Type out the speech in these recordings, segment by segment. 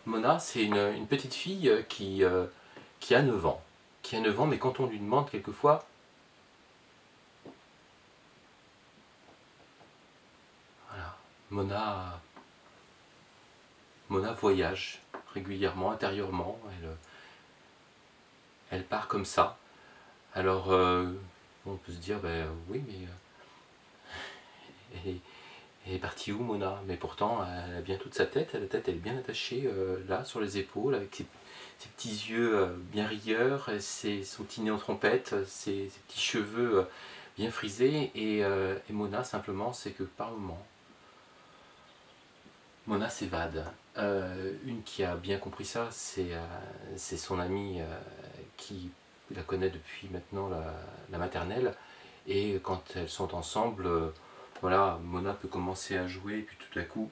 Mona, c'est une petite fille qui a 9 ans. Qui a 9 ans, mais quand on lui demande quelquefois... Voilà, Mona voyage régulièrement, intérieurement. Elle part comme ça. Alors, on peut se dire, ben oui, mais elle est partie où, Mona? Mais pourtant, elle a bien toute sa tête. La tête, elle est bien attachée là, sur les épaules, avec ses petits yeux bien rieurs, son petit nez en trompette, ses petits cheveux bien frisés. Et Mona, simplement, c'est que par moment, Mona s'évade. Une qui a bien compris ça, c'est son amie qui la connaît depuis maintenant la maternelle. Et quand elles sont ensemble, voilà, Mona peut commencer à jouer, puis tout à coup,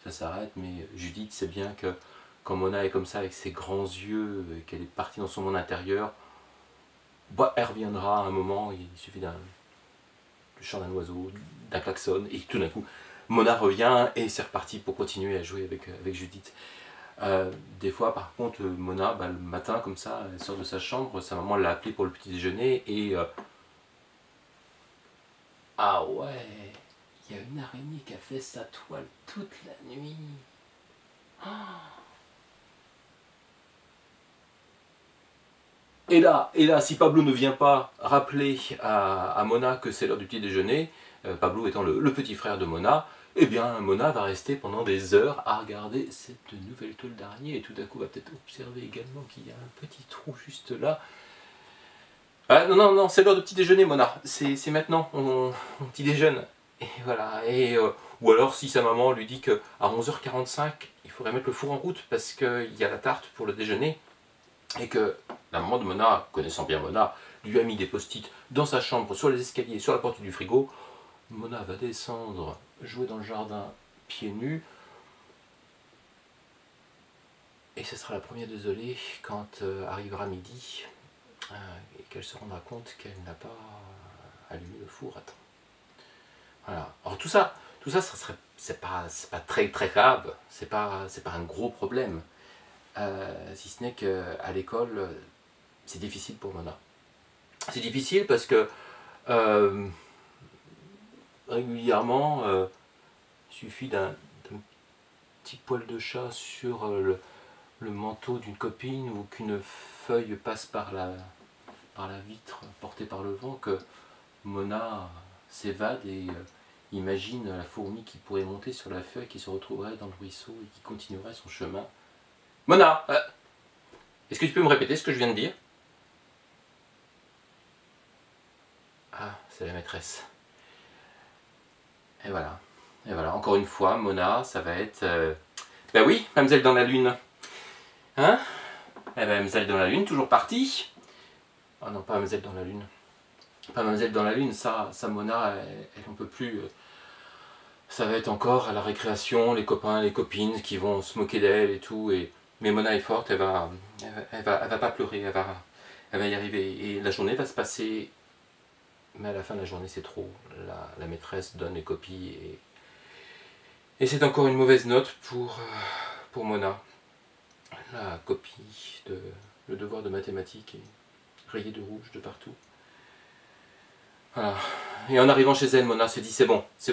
ça s'arrête. Mais Judith sait bien que quand Mona est comme ça, avec ses grands yeux, et qu'elle est partie dans son monde intérieur, bah, elle reviendra à un moment, il suffit du chant d'un oiseau, d'un klaxon, et tout d'un coup, Mona revient et c'est reparti pour continuer à jouer avec Judith. Des fois, par contre, Mona, bah, le matin, comme ça, elle sort de sa chambre, sa maman l'a appelée pour le petit déjeuner, et ah ouais, il y a une araignée qui a fait sa toile toute la nuit. Ah. Et là, si Pablo ne vient pas rappeler à Mona que c'est l'heure du petit déjeuner, Pablo étant le petit frère de Mona, eh bien Mona va rester pendant des heures à regarder cette nouvelle toile d'araignée et tout à coup va peut-être observer également qu'il y a un petit trou juste là. Ah non, non, non, c'est l'heure du petit déjeuner, Mona, c'est maintenant, on petit déjeune. Et voilà, ou alors si sa maman lui dit qu'à 11h45, il faudrait mettre le four en route parce qu'il y a la tarte pour le déjeuner, et que la maman de Mona, connaissant bien Mona, lui a mis des post-it dans sa chambre, sur les escaliers, sur la porte du frigo. Mona va descendre, jouer dans le jardin, pieds nus, et ce sera la première désolée quand arrivera midi, et qu'elle se rendra compte qu'elle n'a pas allumé le four à temps. Voilà. Alors tout ça c'est pas très très grave, c'est pas un gros problème. Si ce n'est qu'à l'école, c'est difficile pour Mona. C'est difficile parce que régulièrement, il suffit d'un petit poil de chat sur le manteau d'une copine ou qu'une feuille passe par la vitre portée par le vent que Mona s'évade et imagine la fourmi qui pourrait monter sur la feuille, qui se retrouverait dans le ruisseau et qui continuerait son chemin. Mona, est-ce que tu peux me répéter ce que je viens de dire? Ah, c'est la maîtresse. Et voilà. Et voilà, encore une fois, Mona, ça va être... Ben oui, Mademoiselle dans la Lune. Hein? Eh ben, Mademoiselle dans la Lune, toujours partie. Ah non, pas Mademoiselle dans la Lune. Pas Mademoiselle dans la Lune, ça Mona, elle n'en peut plus. Ça va être encore à la récréation, les copains, les copines qui vont se moquer d'elle et tout. Mais Mona est forte, elle va pas pleurer, elle va y arriver. Et la journée va se passer... Mais à la fin de la journée, c'est trop. La maîtresse donne les copies et c'est encore une mauvaise note pour Mona. La copie de le devoir de mathématiques est rayée de rouge de partout. Voilà. Et en arrivant chez elle, Mona se dit c'est bon, je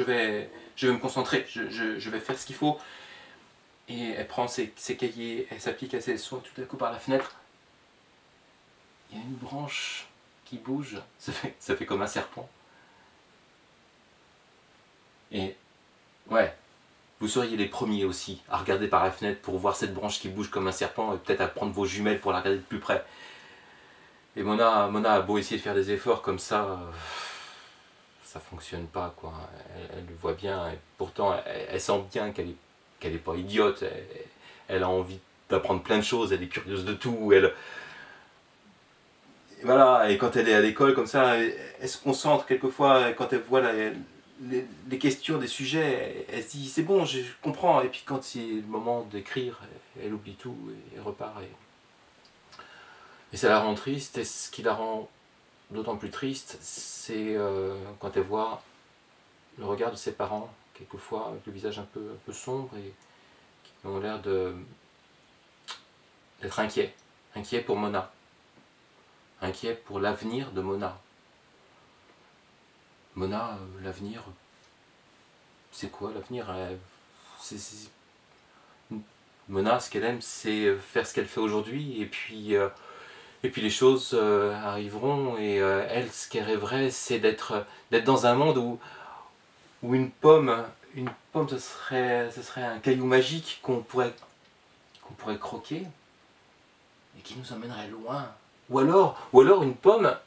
vais me concentrer, je vais faire ce qu'il faut. Et elle prend ses cahiers, elle s'applique à ses soins, tout à coup par la fenêtre. Il y a une branche qui bouge, ça fait comme un serpent. Et ouais, vous seriez les premiers aussi à regarder par la fenêtre pour voir cette branche qui bouge comme un serpent et peut-être à prendre vos jumelles pour la regarder de plus près. Et Mona a beau essayer de faire des efforts comme ça fonctionne pas quoi. Elle le voit bien et pourtant elle sent bien qu'elle est pas idiote. Elle a envie d'apprendre plein de choses, elle est curieuse de tout. Voilà, et quand elle est à l'école comme ça, elle se concentre quelquefois quand elle voit les questions des sujets, elle se dit c'est bon, je comprends. Et puis quand c'est le moment d'écrire, elle oublie tout et elle repart. Et ça la rend triste, et ce qui la rend d'autant plus triste, c'est quand elle voit le regard de ses parents quelquefois avec le visage un peu sombre et qui ont l'air d'être inquiets. Inquiets pour Mona. Inquiets pour l'avenir de Mona. Mona, l'avenir, c'est quoi l'avenir? Mona, ce qu'elle aime, c'est faire ce qu'elle fait aujourd'hui, et puis les choses arriveront, et elle, ce qu'elle rêverait, c'est d'être dans un monde où une pomme, ce serait un caillou magique qu'on pourrait croquer, et qui nous emmènerait loin. Ou alors une pomme,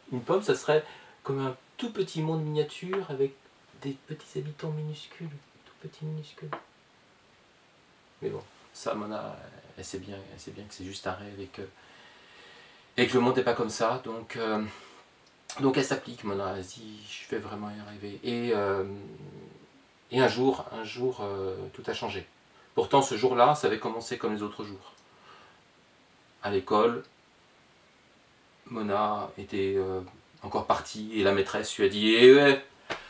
ça serait comme un tout petit monde miniature avec des petits habitants minuscules, tout petits minuscules. Mais bon, ça, Mona, elle sait bien que c'est juste un rêve et que le monde n'est pas comme ça. Donc elle s'applique, Mona. Elle se dit, je vais vraiment y arriver. Et un jour, tout a changé. Pourtant, ce jour-là, ça avait commencé comme les autres jours. À l'école, Mona était encore partie et la maîtresse lui a dit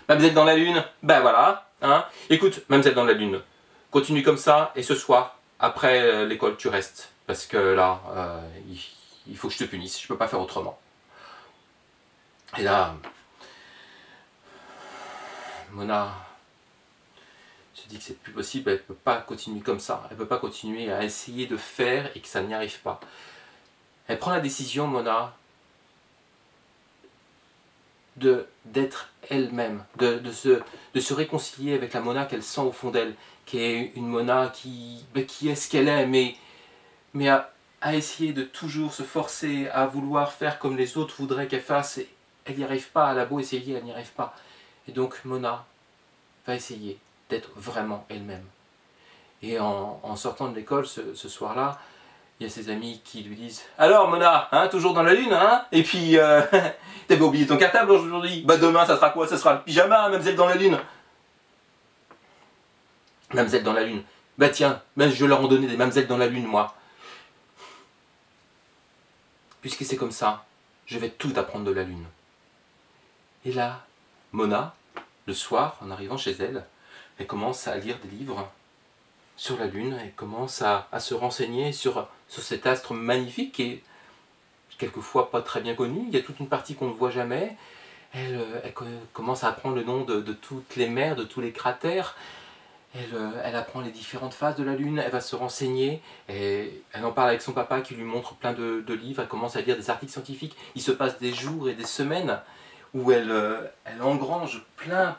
Mademoiselle dans la lune, ben voilà, hein. Écoute, Mademoiselle dans la lune, continue comme ça et ce soir, après l'école, tu restes. Parce que là, il faut que je te punisse, je peux pas faire autrement. Et là, Mona se dit que c'est plus possible, elle peut pas continuer comme ça, elle peut pas continuer à essayer de faire et que ça n'y arrive pas. Elle prend la décision, Mona, d'être elle-même, de se réconcilier avec la Mona qu'elle sent au fond d'elle, qui est une Mona qui est ce qu'elle est, mais à essayer de toujours se forcer à vouloir faire comme les autres voudraient qu'elle fasse, et elle n'y arrive pas, elle a beau essayer, elle n'y arrive pas. Et donc Mona va essayer d'être vraiment elle-même. Et en sortant de l'école ce soir-là, il y a ses amis qui lui disent « Alors Mona, hein, toujours dans la lune, hein? Et puis, t'avais oublié ton cartable aujourd'hui. Bah demain, ça sera quoi? Ça sera le pyjama, Mademoiselle dans la lune. » Mademoiselle dans la lune. Bah tiens, même je leur en donnais des Mademoiselles dans la lune, moi. Puisque c'est comme ça, je vais tout apprendre de la lune. Et là, Mona, le soir, en arrivant chez elle, elle commence à lire des livres sur la lune, elle commence à se renseigner sur cet astre magnifique qui est quelquefois pas très bien connu. Il y a toute une partie qu'on ne voit jamais. Elle commence à apprendre le nom de toutes les mers, de tous les cratères. Elle apprend les différentes phases de la lune, elle va se renseigner, et elle en parle avec son papa qui lui montre plein de livres, elle commence à lire des articles scientifiques. Il se passe des jours et des semaines où elle engrange plein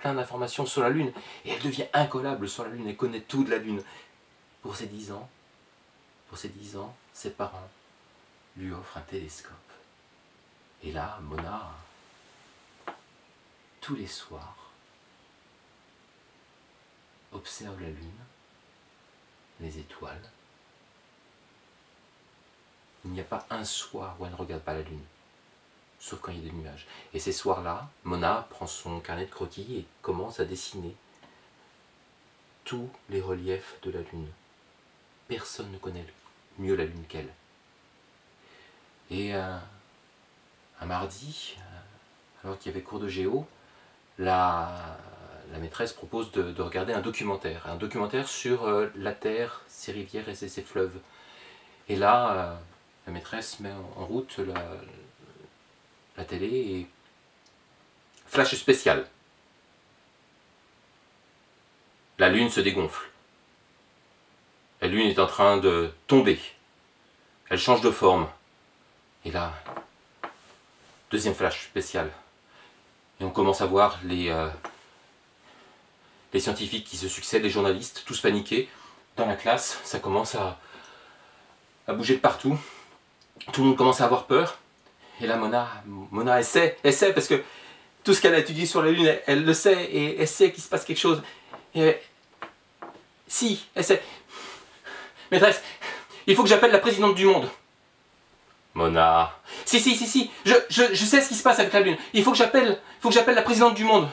d'informations sur la lune, et elle devient incollable sur la lune, elle connaît tout de la lune. Pour ses 10 ans, ses parents lui offrent un télescope. Et là, Mona, tous les soirs, observe la lune, les étoiles. Il n'y a pas un soir où elle ne regarde pas la lune, sauf quand il y a des nuages. Et ces soirs-là, Mona prend son carnet de croquis et commence à dessiner tous les reliefs de la lune. Personne ne connaît mieux la lune qu'elle. Et un mardi, alors qu'il y avait cours de géo, la maîtresse propose de regarder un documentaire sur la Terre, ses rivières et ses fleuves. Et là, la maîtresse met en route la télé et flash spécial. La lune se dégonfle. La lune est en train de tomber. Elle change de forme. Et là, deuxième flash spécial. Et on commence à voir les scientifiques qui se succèdent, les journalistes, tous paniqués. Dans la classe, ça commence à bouger de partout. Tout le monde commence à avoir peur. Et là, Mona essaie parce que tout ce qu'elle a étudié sur la Lune, elle le sait, et elle sait qu'il se passe quelque chose. Et si, elle sait. Maîtresse, il faut que j'appelle la présidente du monde. Mona. Si, je sais ce qui se passe avec la Lune. Il faut que j'appelle la présidente du monde.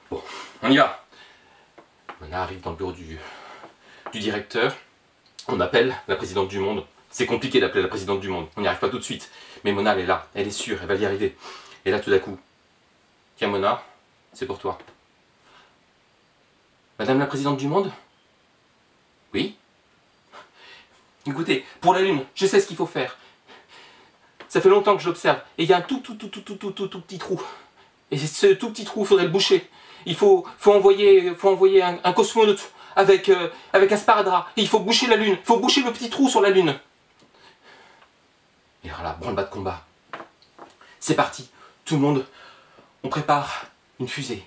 Bon, on y va. Mona arrive dans le bureau du directeur. On appelle la présidente du monde. C'est compliqué d'appeler la présidente du monde. On n'y arrive pas tout de suite. Mais Mona, elle est là. Elle est sûre. Elle va y arriver. Et là, tout d'un coup, tiens Mona, c'est pour toi. Madame la présidente du monde? Oui? Écoutez, pour la lune, je sais ce qu'il faut faire. Ça fait longtemps que je l'observe. Et il y a un tout petit trou. Et ce tout petit trou, il faudrait le boucher. Il faut envoyer un cosmonaute avec un sparadrap. Et il faut boucher la lune. Il faut boucher le petit trou sur la lune. Et alors là, branle-bas de combat. C'est parti. Tout le monde, on prépare une fusée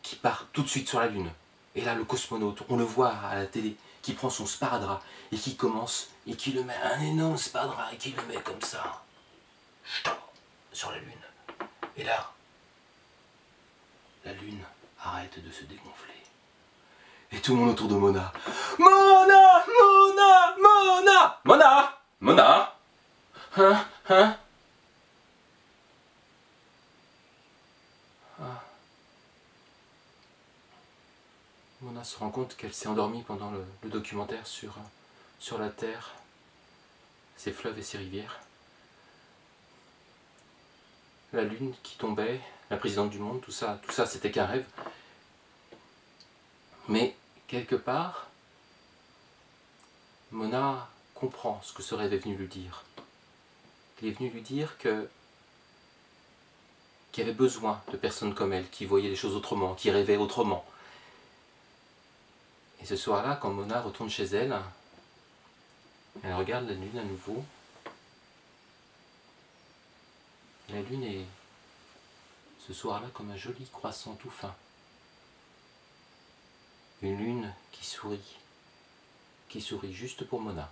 qui part tout de suite sur la lune. Et là, le cosmonaute, on le voit à la télé, qui prend son sparadrap et qui commence, et qui le met, un énorme sparadrap, et qui le met comme ça, sur la lune. Et là, la lune arrête de se dégonfler. Et tout le monde autour de Mona. Mona! Mona! Mona! Mona! Mona! Hein? Ah. Mona se rend compte qu'elle s'est endormie pendant le documentaire sur la Terre, ses fleuves et ses rivières. La lune qui tombait, la présidente du monde, tout ça c'était qu'un rêve. Mais quelque part, Mona comprend ce que ce rêve est venu lui dire. Il est venu lui dire qu'il y avait besoin de personnes comme elle, qui voyaient les choses autrement, qui rêvaient autrement. Et ce soir-là, quand Mona retourne chez elle, elle regarde la lune à nouveau. La lune est ce soir-là comme un joli croissant tout fin. Une lune qui sourit juste pour Mona.